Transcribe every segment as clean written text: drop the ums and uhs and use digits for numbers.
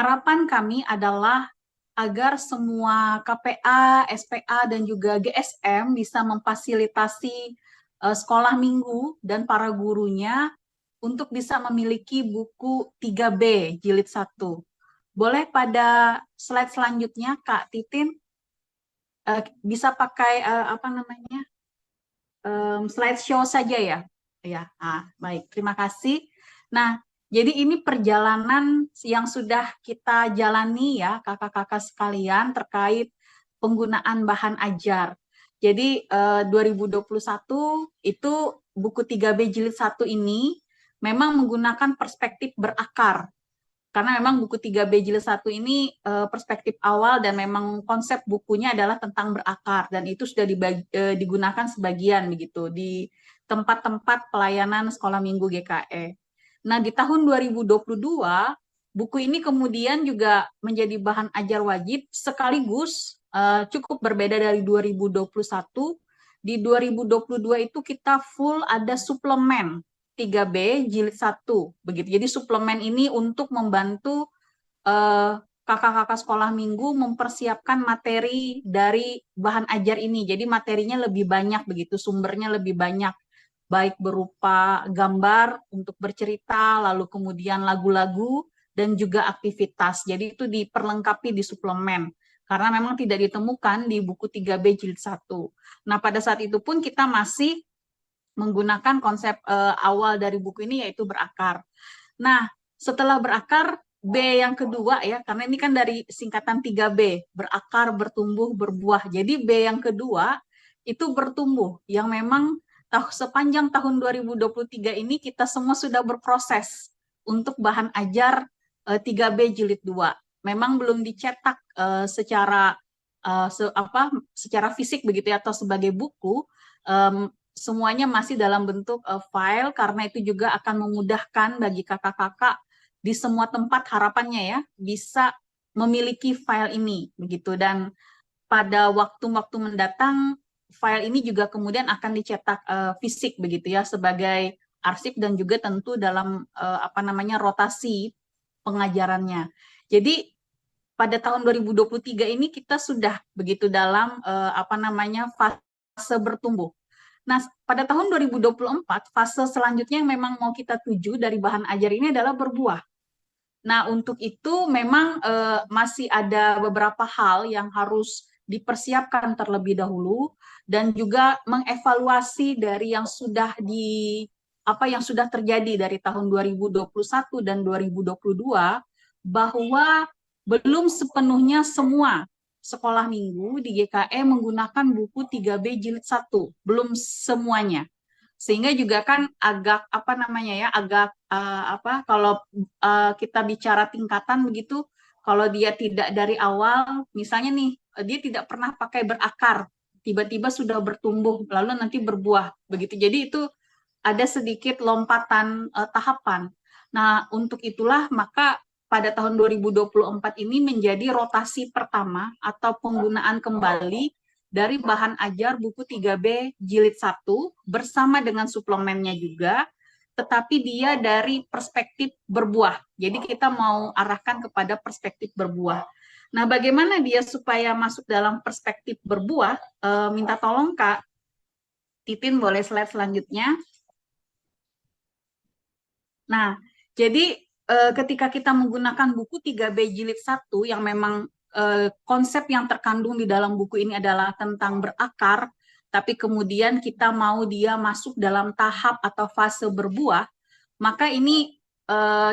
harapan kami adalah agar semua KPA, SPA, dan juga GSM bisa memfasilitasi sekolah minggu dan para gurunya untuk bisa memiliki buku 3B jilid 1. Boleh pada slide selanjutnya, Kak Titin, bisa pakai apa namanya slideshow saja ya. Ya, baik. Terima kasih. Nah, jadi ini perjalanan yang sudah kita jalani ya, kakak-kakak sekalian terkait penggunaan bahan ajar. Jadi 2021 itu buku 3B jilid 1 ini memang menggunakan perspektif berakar. Karena memang buku 3B jilid 1 ini perspektif awal dan memang konsep bukunya adalah tentang berakar dan itu sudah digunakan sebagian begitu di tempat-tempat pelayanan sekolah minggu GKE. Nah, di tahun 2022 buku ini kemudian juga menjadi bahan ajar wajib sekaligus cukup berbeda dari 2021. Di 2022 itu kita full ada suplemen 3B jilid 1 begitu. Jadi suplemen ini untuk membantu kakak-kakak sekolah minggu mempersiapkan materi dari bahan ajar ini. Jadi materinya lebih banyak begitu, sumbernya lebih banyak, baik berupa gambar untuk bercerita, lalu kemudian lagu-lagu dan juga aktivitas. Jadi itu diperlengkapi di suplemen karena memang tidak ditemukan di buku 3B jilid 1. Nah, pada saat itu pun kita masih menggunakan konsep awal dari buku ini yaitu berakar. Nah, setelah berakar, B yang kedua ya, karena ini kan dari singkatan 3B, berakar, bertumbuh, berbuah. Jadi B yang kedua itu bertumbuh, yang memang sepanjang tahun 2023 ini kita semua sudah berproses untuk bahan ajar 3B jilid 2. Memang belum dicetak secara fisik begitu ya, atau sebagai buku, semuanya masih dalam bentuk file karena itu juga akan memudahkan bagi kakak-kakak di semua tempat harapannya ya bisa memiliki file ini begitu dan pada waktu-waktu mendatang file ini juga kemudian akan dicetak fisik begitu ya sebagai arsip dan juga tentu dalam rotasi pengajarannya. Jadi pada tahun 2023 ini kita sudah begitu dalam fase bertumbuh. Nah, pada tahun 2024, fase selanjutnya yang memang mau kita tuju dari bahan ajar ini adalah berbuah. Nah, untuk itu memang masih ada beberapa hal yang harus dipersiapkan terlebih dahulu dan juga mengevaluasi dari yang sudah yang sudah terjadi dari tahun 2021 dan 2022 bahwa belum sepenuhnya semua sekolah minggu di GKE menggunakan buku 3B jilid 1, belum semuanya. Sehingga juga kan agak kalau kita bicara tingkatan begitu, kalau dia tidak dari awal, misalnya nih, dia tidak pernah pakai berakar, tiba-tiba sudah bertumbuh, lalu nanti berbuah, begitu. Jadi itu ada sedikit lompatan tahapan. Nah, untuk itulah maka pada tahun 2024 ini menjadi rotasi pertama atau penggunaan kembali dari bahan ajar buku 3B jilid 1 bersama dengan suplemennya juga, tetapi dia dari perspektif berbuah. Jadi kita mau arahkan kepada perspektif berbuah. Nah, bagaimana dia supaya masuk dalam perspektif berbuah? Minta tolong Kak Titin, boleh slide selanjutnya. Nah, jadi ketika kita menggunakan buku 3B jilid 1 yang memang konsep yang terkandung di dalam buku ini adalah tentang berakar, tapi kemudian kita mau dia masuk dalam tahap atau fase berbuah, maka ini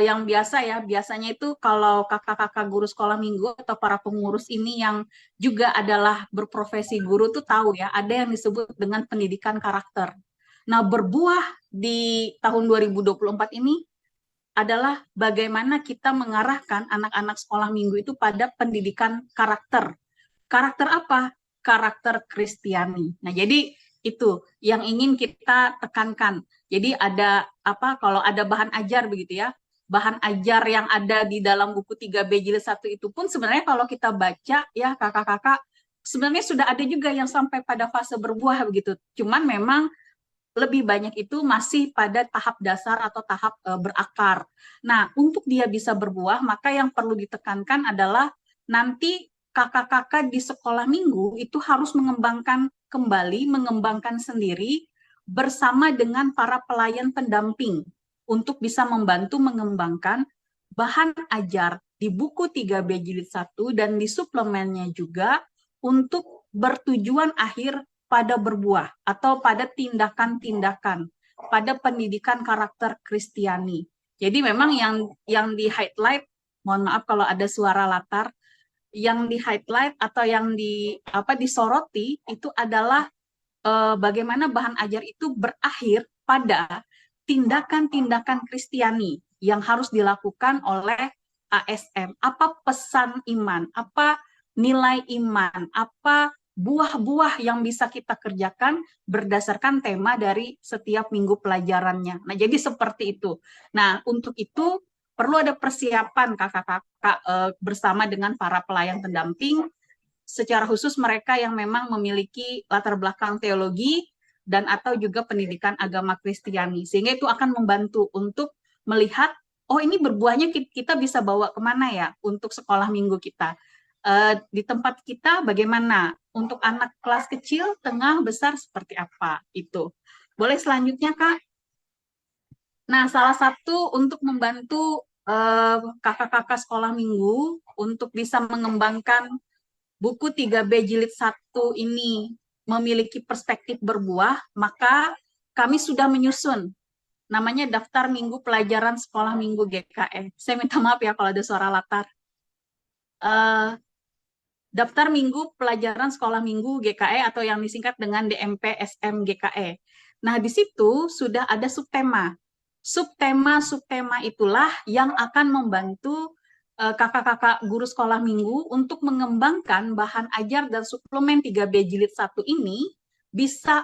yang biasanya itu kalau kakak-kakak guru sekolah minggu atau para pengurus ini yang juga adalah berprofesi guru tuh tahu ya, ada yang disebut dengan pendidikan karakter. Nah, berbuah di tahun 2024 ini adalah bagaimana kita mengarahkan anak-anak sekolah minggu itu pada pendidikan karakter. Karakter apa? Karakter Kristiani. Nah, jadi itu yang ingin kita tekankan. Jadi ada kalau ada bahan ajar begitu ya. Bahan ajar yang ada di dalam buku 3B jilid 1 itu pun sebenarnya kalau kita baca ya kakak-kakak, sebenarnya sudah ada juga yang sampai pada fase berbuah begitu. Cuman memang lebih banyak itu masih pada tahap dasar atau tahap berakar. Nah, untuk dia bisa berbuah, maka yang perlu ditekankan adalah nanti kakak-kakak di sekolah minggu itu harus mengembangkan kembali, mengembangkan sendiri bersama dengan para pelayan pendamping untuk bisa membantu mengembangkan bahan ajar di buku 3B jilid 1 dan di suplemennya juga untuk bertujuan akhir pada berbuah atau pada tindakan-tindakan pada pendidikan karakter Kristiani. Jadi memang yang di highlight, mohon maaf kalau ada suara latar, yang di highlight atau yang disoroti itu adalah bagaimana bahan ajar itu berakhir pada tindakan-tindakan Kristiani yang harus dilakukan oleh ASM. Apa pesan iman, apa nilai iman, apa buah-buah yang bisa kita kerjakan berdasarkan tema dari setiap minggu pelajarannya. Nah, jadi seperti itu. Nah, untuk itu perlu ada persiapan kakak-kakak bersama dengan para pelayan pendamping, secara khusus mereka yang memang memiliki latar belakang teologi dan atau juga pendidikan agama Kristiani, sehingga itu akan membantu untuk melihat, oh ini berbuahnya kita bisa bawa kemana ya untuk sekolah minggu kita. Di tempat kita bagaimana, untuk anak kelas kecil, tengah, besar seperti apa itu. Boleh selanjutnya Kak? Nah, salah satu untuk membantu kakak-kakak sekolah minggu untuk bisa mengembangkan buku 3B jilid 1 ini memiliki perspektif berbuah, maka kami sudah menyusun namanya daftar minggu pelajaran sekolah minggu GKE. Saya minta maaf ya kalau ada suara latar. Daftar minggu pelajaran sekolah minggu GKE atau yang disingkat dengan DMP SM GKE. Nah, di situ sudah ada subtema. Subtema itulah yang akan membantu kakak-kakak guru sekolah minggu untuk mengembangkan bahan ajar dan suplemen 3B jilid 1 ini bisa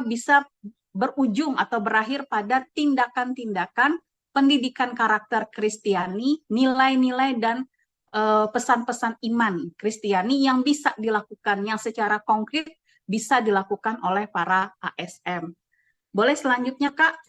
bisa berujung atau berakhir pada tindakan-tindakan pendidikan karakter Kristiani, nilai-nilai dan pesan-pesan iman Kristiani yang bisa dilakukan, yang secara konkret bisa dilakukan oleh para ASM. Boleh selanjutnya Kak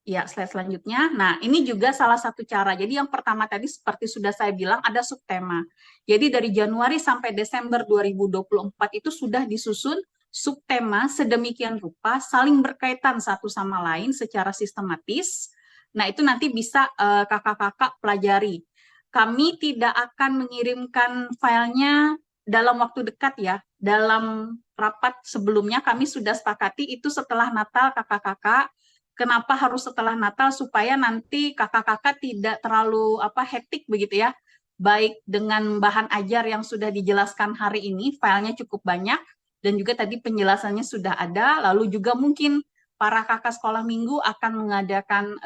ya, slide selanjutnya. Nah, ini juga salah satu cara. Jadi yang pertama tadi seperti sudah saya bilang ada subtema. Jadi dari Januari sampai Desember 2024 itu sudah disusun subtema sedemikian rupa saling berkaitan satu sama lain secara sistematis. Nah, itu nanti bisa kakak-kakak pelajari. Kami tidak akan mengirimkan filenya dalam waktu dekat ya. Dalam rapat sebelumnya kami sudah sepakati itu setelah Natal kakak-kakak. Kenapa harus setelah Natal? Supaya nanti kakak-kakak tidak terlalu hektik begitu ya. Baik dengan bahan ajar yang sudah dijelaskan hari ini, filenya cukup banyak, dan juga tadi penjelasannya sudah ada, lalu juga mungkin para kakak sekolah minggu akan mengadakan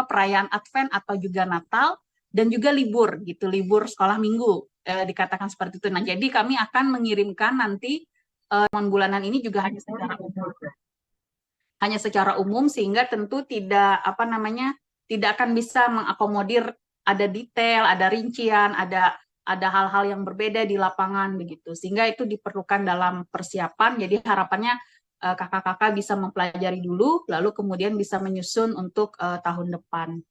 perayaan Advent atau juga Natal, dan juga libur gitu, libur sekolah minggu, dikatakan seperti itu. Nah, jadi kami akan mengirimkan nanti bulanan ini juga hanya secara umum sehingga tentu tidak tidak akan bisa mengakomodir ada detail, ada rincian, ada hal-hal yang berbeda di lapangan begitu. Sehingga itu diperlukan dalam persiapan. Jadi harapannya kakak-kakak bisa mempelajari dulu lalu kemudian bisa menyusun untuk tahun depan.